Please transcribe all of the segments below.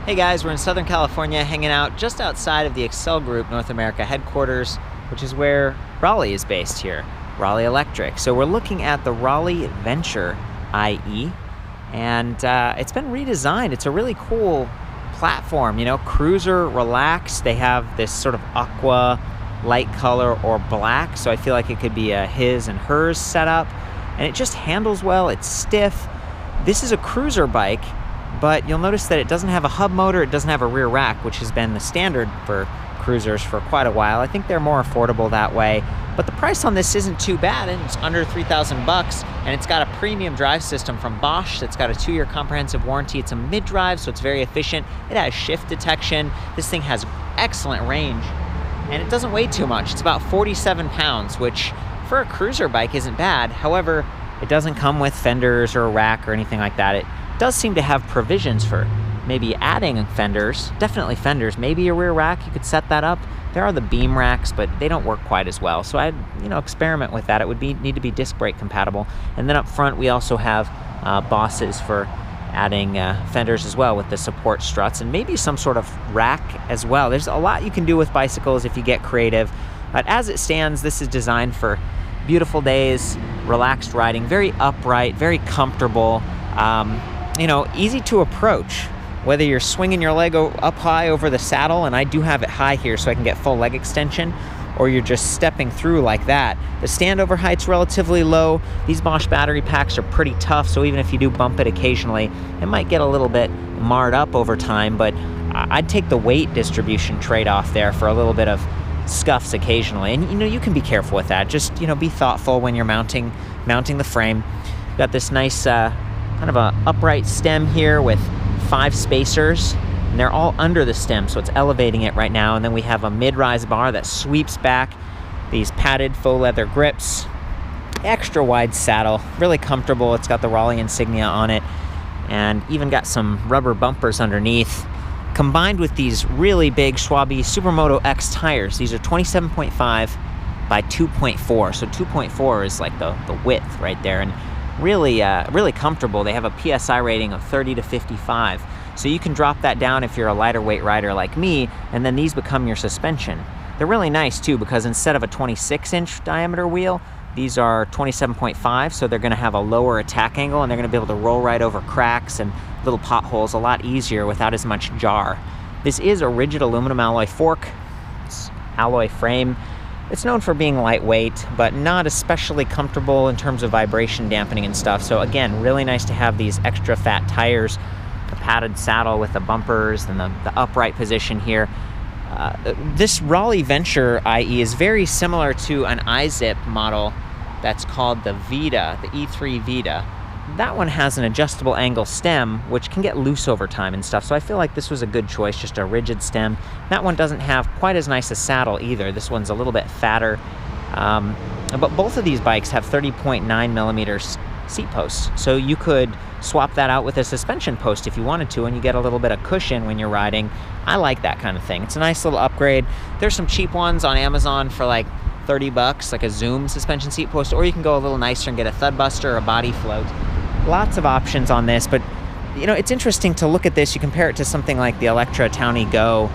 Hey guys, we're in Southern California hanging out just outside of the Excel Group North America headquarters, which is where Raleigh is based here, Raleigh Electric. So we're looking at the Raleigh Venture IE, and it's been redesigned. It's a really cool platform, you know, cruiser, relaxed. They have this sort of aqua light color or black, so I feel like it could be a his and hers setup, and it just handles well. It's stiff. This is a cruiser bike, but you'll notice that it doesn't have a hub motor, it doesn't have a rear rack, which has been the standard for cruisers for quite a while. I think they're more affordable that way, but the price on this isn't too bad, and it's under $3,000, and it's got a premium drive system from Bosch that's got a 2-year comprehensive warranty. It's a mid-drive, so it's very efficient. It has shift detection. This thing has excellent range, and it doesn't weigh too much. It's about 47 pounds, which for a cruiser bike isn't bad. However, it doesn't come with fenders or a rack or anything like that. It does seem to have provisions for maybe adding fenders, definitely fenders, maybe a rear rack. You could set that up. There are the beam racks, but they don't work quite as well. So I'd, experiment with that. It would need to be disc brake compatible. And then up front, we also have bosses for adding fenders as well with the support struts and maybe some sort of rack as well. There's a lot you can do with bicycles if you get creative. But as it stands, this is designed for beautiful days, relaxed riding, very upright, very comfortable. Easy to approach, whether you're swinging your leg up high over the saddle, and I do have it high here so I can get full leg extension, or you're just stepping through like that. The standover height's relatively low. These Bosch battery packs are pretty tough, so even if you do bump it occasionally, it might get a little bit marred up over time, but I'd take the weight distribution trade-off there for a little bit of scuffs occasionally. And you can be careful with that. Just be thoughtful when you're mounting the frame. Got this nice kind of a upright stem here with 5 spacers, and they're all under the stem, so it's elevating it right now. And then we have a mid-rise bar that sweeps back, these padded faux leather grips, extra wide saddle, really comfortable. It's got the Raleigh insignia on it, and even got some rubber bumpers underneath, combined with these really big Schwalbe Supermoto X tires. These are 27.5 by 2.4, so 2.4 is like the width right there, and really comfortable. They have a PSI rating of 30 to 55, so you can drop that down if you're a lighter weight rider like me, and then these become your suspension. They're really nice too, because instead of a 26-inch diameter wheel, these are 27.5, so they're going to have a lower attack angle, and they're going to be able to roll right over cracks and little potholes a lot easier without as much jar. This is a rigid aluminum alloy fork. It's alloy frame. It's known for being lightweight, but not especially comfortable in terms of vibration dampening and stuff. So again, really nice to have these extra fat tires, the padded saddle with the bumpers and the upright position here. This Raleigh Venture IE is very similar to an iZip model that's called the Vita, the E3 Vita. That one has an adjustable angle stem, which can get loose over time and stuff, so I feel like this was a good choice, just a rigid stem. That one doesn't have quite as nice a saddle either. This one's a little bit fatter, but both of these bikes have 30.9 millimeters seat posts, so you could swap that out with a suspension post if you wanted to, and you get a little bit of cushion when you're riding. I like that kind of thing. It's a nice little upgrade. There's some cheap ones on Amazon for like $30, like a Zoom suspension seat post, or you can go a little nicer and get a thud buster or a body float. Lots of options on this, but it's interesting to look at this. You compare it to something like the Electra Townie Go,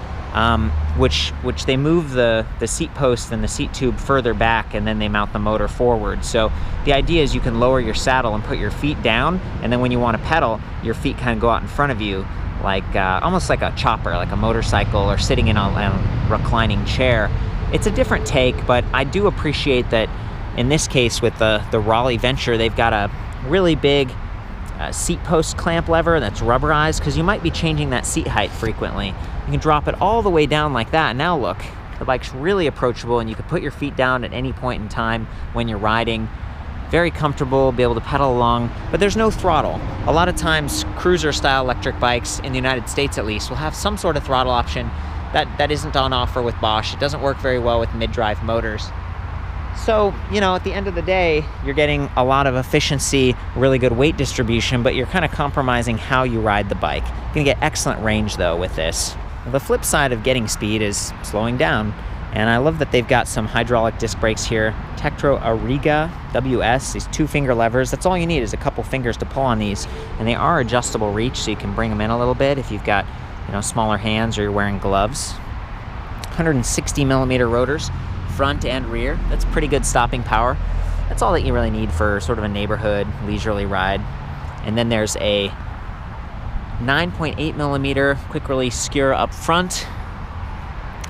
which they move the seat post and the seat tube further back, and then they mount the motor forward. So the idea is you can lower your saddle and put your feet down, and then when you want to pedal, your feet kind of go out in front of you, like almost like a chopper, like a motorcycle, or sitting in a reclining chair. It's a different take, but I do appreciate that in this case with the Raleigh Venture, they've got a really big seat post clamp lever that's rubberized, because you might be changing that seat height frequently. You can drop it all the way down like that. Now look, the bike's really approachable, and you can put your feet down at any point in time when you're riding. Very comfortable, be able to pedal along, but there's no throttle. A lot of times cruiser style electric bikes, in the United States at least, will have some sort of throttle option. That isn't on offer with Bosch. It doesn't work very well with mid-drive motors. So, at the end of the day, you're getting a lot of efficiency, really good weight distribution, but you're kind of compromising how you ride the bike. You're going to get excellent range, though, with this. The flip side of getting speed is slowing down, and I love that they've got some hydraulic disc brakes here. Tektro Ariga WS, these 2-finger levers. That's all you need, is a couple fingers to pull on these, and they are adjustable reach, so you can bring them in a little bit if you've got smaller hands or you're wearing gloves. 160 millimeter rotors, front and rear. That's pretty good stopping power. That's all that you really need for sort of a neighborhood leisurely ride. And then there's a 9.8 millimeter quick release skewer up front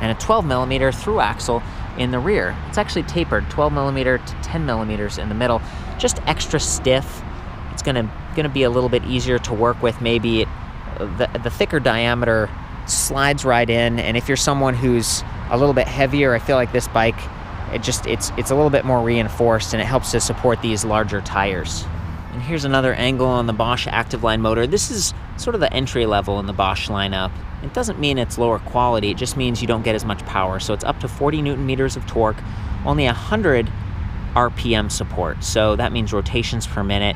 and a 12 millimeter through axle in the rear. It's actually tapered 12 millimeter to 10 millimeters in the middle, just extra stiff. It's gonna be a little bit easier to work with. Maybe the thicker diameter slides right in, and if you're someone who's a little bit heavier, I feel like this bike, it's a little bit more reinforced, and it helps to support these larger tires. And here's another angle on the Bosch Active Line motor. This is sort of the entry level in the Bosch lineup. It doesn't mean it's lower quality, it just means you don't get as much power. So it's up to 40 Newton meters of torque, only 100 RPM support. So that means rotations per minute.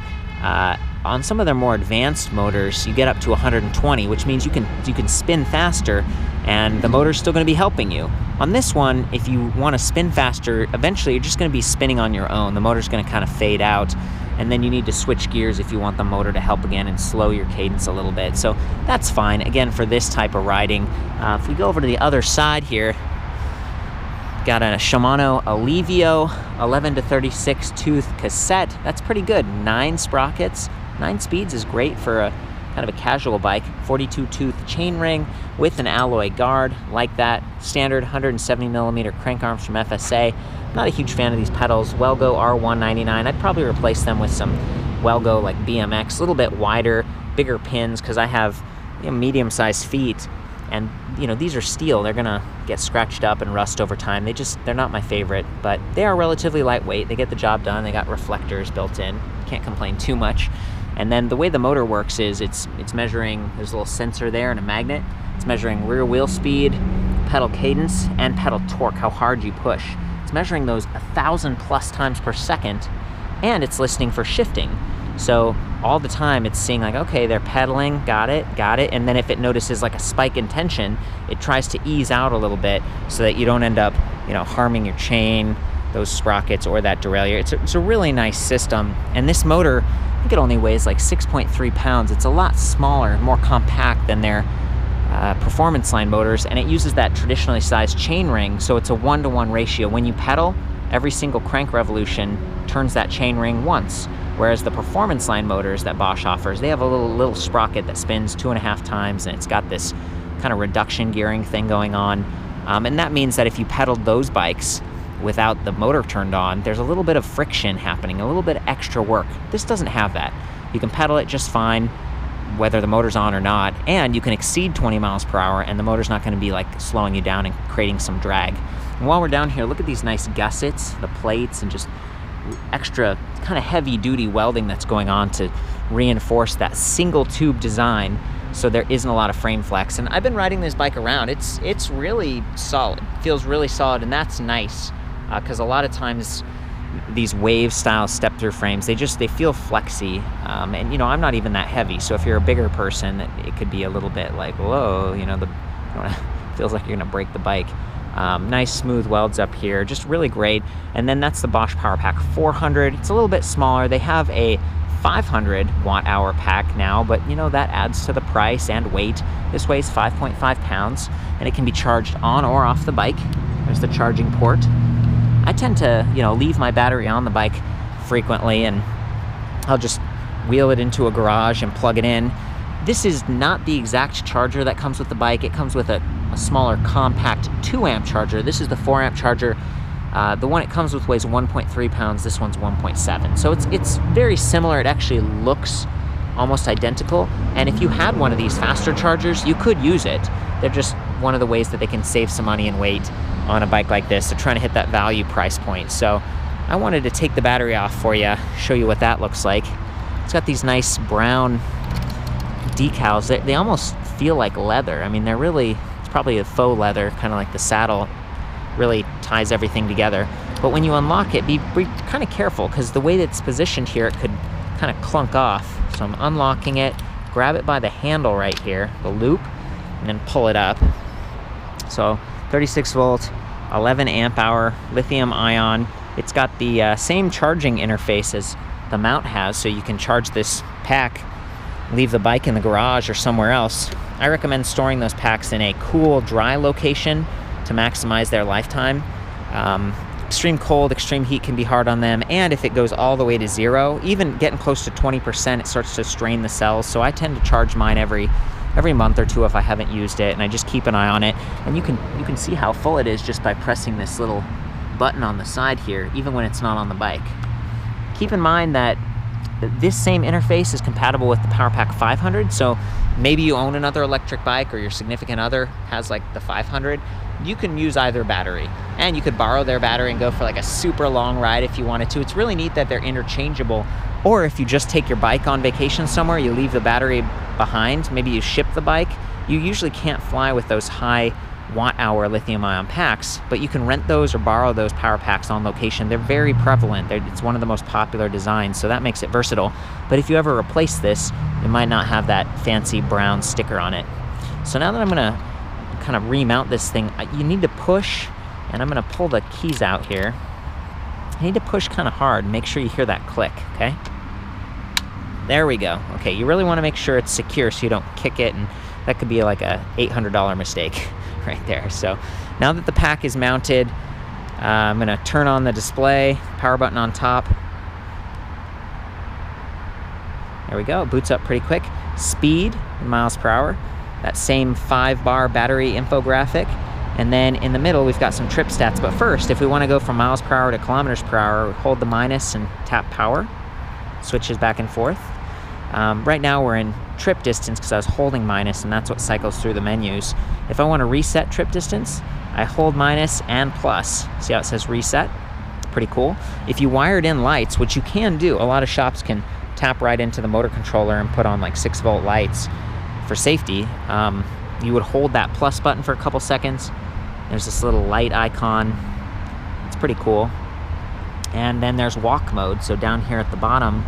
On some of their more advanced motors, you get up to 120, which means you can spin faster, and the motor's still going to be helping you. On this one, if you want to spin faster, eventually you're just going to be spinning on your own. The motor's going to kind of fade out, and then you need to switch gears if you want the motor to help again and slow your cadence a little bit. So that's fine, again, for this type of riding. If we go over to the other side here, got a Shimano Alivio 11 to 36 tooth cassette. That's pretty good. 9 sprockets. 9 speeds is great for a kind of a casual bike. 42 tooth chainring with an alloy guard like that. Standard 170 millimeter crank arms from FSA. Not a huge fan of these pedals. Welgo R199. I'd probably replace them with some Welgo like BMX. A little bit wider, bigger pins, because I have medium-sized feet. And these are steel. They're gonna get scratched up and rust over time. They're not my favorite, but they are relatively lightweight. They get the job done. They got reflectors built in. Can't complain too much. And then the way the motor works is it's measuring, there's a little sensor there and a magnet. It's measuring rear wheel speed, pedal cadence, and pedal torque, how hard you push. It's measuring those 1,000 plus times per second, and it's listening for shifting. So all the time it's seeing like, okay, they're pedaling, got it. And then if it notices like a spike in tension, it tries to ease out a little bit so that you don't end up, harming your chain, those sprockets, or that derailleur. It's a really nice system. And this motor, I think it only weighs like 6.3 pounds. It's a lot smaller, more compact than their performance line motors, and it uses that traditionally sized chain ring, so it's a 1-to-1 ratio. When you pedal, every single crank revolution turns that chain ring once. Whereas the performance line motors that Bosch offers, they have a little sprocket that spins 2.5 times, and it's got this kind of reduction gearing thing going on. And that means that if you pedaled those bikes without the motor turned on, there's a little bit of friction happening, a little bit of extra work. This doesn't have that. You can pedal it just fine, whether the motor's on or not, and you can exceed 20 miles per hour, and the motor's not going to be like slowing you down and creating some drag. And while we're down here, look at these nice gussets, the plates, and just extra kind of heavy duty welding that's going on to reinforce that single tube design, so there isn't a lot of frame flex. And I've been riding this bike around. It's really solid, feels really solid, and that's nice, because a lot of times these wave style step-through frames, they feel flexy, and I'm not even that heavy, so if you're a bigger person, it could be a little bit like, whoa, feels like you're gonna break the bike. Nice smooth welds up here, just really great. And then that's the Bosch Power Pack 400. It's a little bit smaller. They have a 500 watt hour pack now, but that adds to the price and weight. This weighs 5.5 pounds, and it can be charged on or off the bike. There's the charging port. I tend to, leave my battery on the bike frequently, and I'll just wheel it into a garage and plug it in. This is not the exact charger that comes with the bike. It comes with a smaller compact 2-amp charger. This is the 4-amp charger. The one it comes with weighs 1.3 pounds. This one's 1.7. So it's very similar. It actually looks almost identical. And if you had one of these faster chargers, you could use it. They're just one of the ways that they can save some money and weight on a bike like this. They're trying to hit that value price point. So I wanted to take the battery off for you, show you what that looks like. It's got these nice brown decals. They almost feel like leather. I mean, it's probably a faux leather, kind of like the saddle really ties everything together. But when you unlock it, be kind of careful, because the way that it's positioned here, it could kind of clunk off. So I'm unlocking it, grab it by the handle right here, the loop, and then pull it up. So 36 volt, 11 amp hour, lithium ion. It's got the same charging interface as the mount has, so you can charge this pack leave the bike in the garage or somewhere else, I recommend storing those packs in a cool, dry location to maximize their lifetime. Extreme cold, extreme heat can be hard on them, and if it goes all the way to 0, even getting close to 20%, it starts to strain the cells. So I tend to charge mine every month or two if I haven't used it, and I just keep an eye on it. And you can see how full it is just by pressing this little button on the side here, even when it's not on the bike. Keep in mind that this same interface is compatible with the PowerPack 500, so maybe you own another electric bike or your significant other has like the 500. You can use either battery, and you could borrow their battery and go for like a super long ride if you wanted to. It's really neat that they're interchangeable. Or if you just take your bike on vacation somewhere, you leave the battery behind, maybe you ship the bike, you usually can't fly with those high watt-hour lithium-ion packs, but you can rent those or borrow those power packs on location. They're very prevalent. It's one of the most popular designs, so that makes it versatile. But if you ever replace this, it might not have that fancy brown sticker on it. So now that I'm gonna kind of remount this thing, you need to push, and I'm gonna pull the keys out here. You need to push kind of hard, make sure you hear that click, okay? There we go. Okay, you really wanna make sure it's secure so you don't kick it, and that could be like a $800 mistake right there. So now that the pack is mounted, I'm gonna turn on the display, power button on top. There we go, it boots up pretty quick. Speed in miles per hour. That same 5-bar battery infographic. And then in the middle, we've got some trip stats. But first, if we want to go from miles per hour to kilometers per hour, hold the minus and tap power. Switches back and forth. Right now, we're in trip distance because I was holding minus, and that's what cycles through the menus. If I want to reset trip distance, I hold minus and plus. See how it says reset? It's pretty cool. If you wired in lights, which you can do, a lot of shops can tap right into the motor controller and put on like 6-volt lights for safety. You would hold that plus button for a couple seconds. There's this little light icon. It's pretty cool. And then there's walk mode. So down here at the bottom,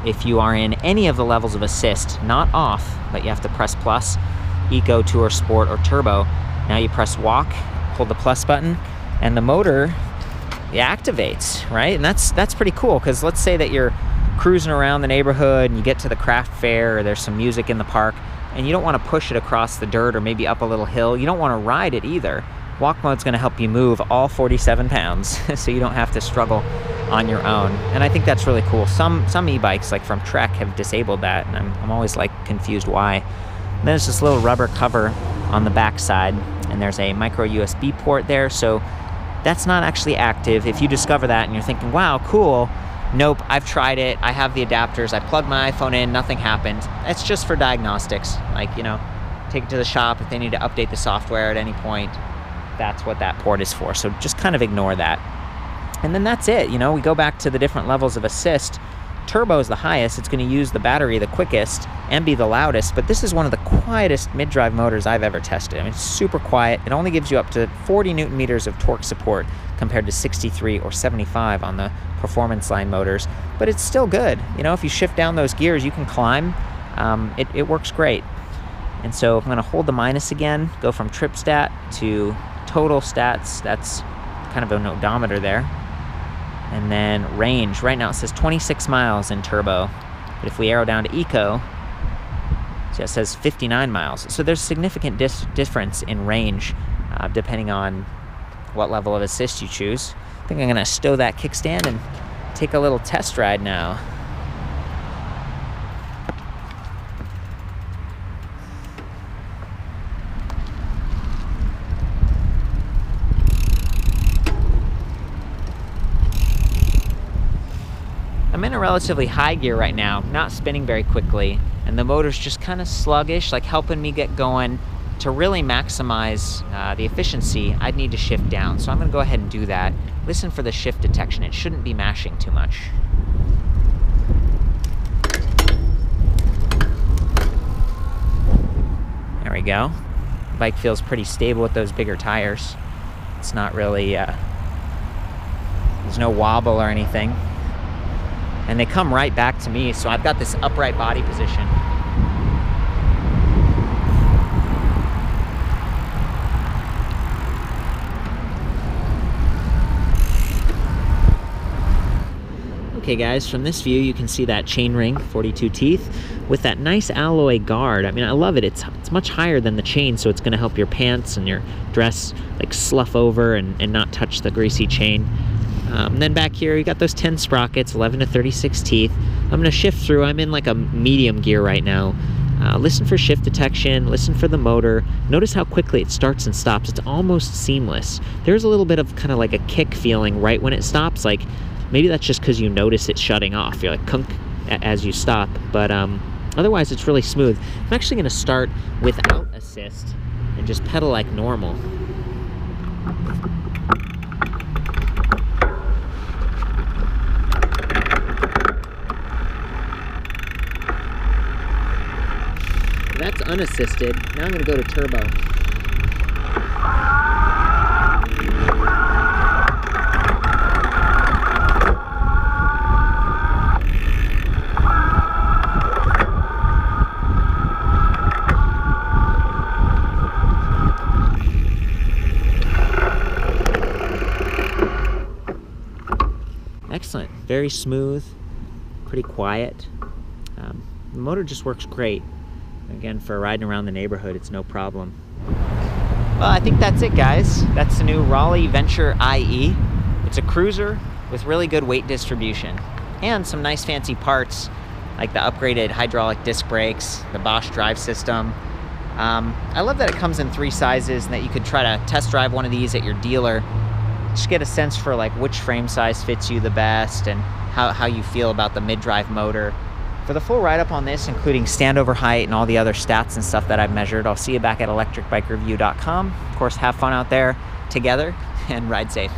if you are in any of the levels of assist, not off, but you have to press plus, Eco, Tour, Sport, or Turbo. Now you press walk, hold the plus button, and the motor activates, right? And that's pretty cool, because let's say that you're cruising around the neighborhood and you get to the craft fair, or there's some music in the park, and you don't want to push it across the dirt or maybe up a little hill. You don't want to ride it either. Walk mode's going to help you move all 47 pounds, so you don't have to struggle on your own. And I think that's really cool. Some e-bikes, like from Trek, have disabled that, and I'm always like confused why. And then there's this little rubber cover on the back side, and there's a micro USB port there, so that's not actually active. If you discover that and you're thinking, wow, cool, nope, I've tried it, I have the adapters, I plugged my iPhone in, nothing happened. It's just for diagnostics. Like, you know, take it to the shop if they need to update the software at any point. That's what that port is for. So just kind of ignore that. And then that's it. You know, we go back to the different levels of assist. Turbo is the highest. It's going to use the battery the quickest and be the loudest, but this is one of the quietest mid-drive motors I've ever tested. I mean, it's super quiet. It only gives you up to 40 Newton meters of torque support compared to 63 or 75 on the Performance Line motors, but it's still good. You know, if you shift down those gears, you can climb. It works great. And so I'm going to hold the minus again, go from trip stat to total stats. That's kind of an odometer there. And then range. Right now it says 26 miles in turbo. But if we arrow down to eco, see, it says 59 miles. So there's significant difference in range depending on what level of assist you choose. I think I'm going to stow that kickstand and take a little test ride now. I'm in a relatively high gear right now, not spinning very quickly, and the motor's just kind of sluggish, like helping me get going. To really maximize the efficiency, I'd need to shift down. So I'm going to go ahead and do that. Listen for the shift detection. It shouldn't be mashing too much. There we go. The bike feels pretty stable with those bigger tires. It's not really, there's no wobble or anything. And they come right back to me, so I've got this upright body position. Okay guys, from this view you can see that chainring, 42 teeth, with that nice alloy guard. I mean, I love it. It's much higher than the chain, so it's going to help your pants and your dress like slough over and not touch the greasy chain. Then back here you got those 10 sprockets, 11 to 36 teeth. I'm going to shift through. I'm in like a medium gear right now. Listen for shift detection, listen for the motor. Notice how quickly it starts and stops. It's almost seamless. There's a little bit of kind of like a kick feeling right when it stops. Like maybe that's just because you notice it shutting off. You're like kunk as you stop, but otherwise it's really smooth. I'm actually going to start without assist and just pedal like normal. That's unassisted. Now I'm going to go to turbo. Excellent. Very smooth, pretty quiet. The motor just works great. Again, for riding around the neighborhood, it's no problem. Well, I think that's it, guys. That's the new Raleigh Venture IE. It's a cruiser with really good weight distribution and some nice fancy parts like the upgraded hydraulic disc brakes, the Bosch drive system. I love that it comes in 3 sizes and that you could try to test drive one of these at your dealer. Just get a sense for like which frame size fits you the best and how you feel about the mid-drive motor. For the full write-up on this, including standover height and all the other stats and stuff that I've measured, I'll see you back at ElectricBikeReview.com. Of course, have fun out there together and ride safe.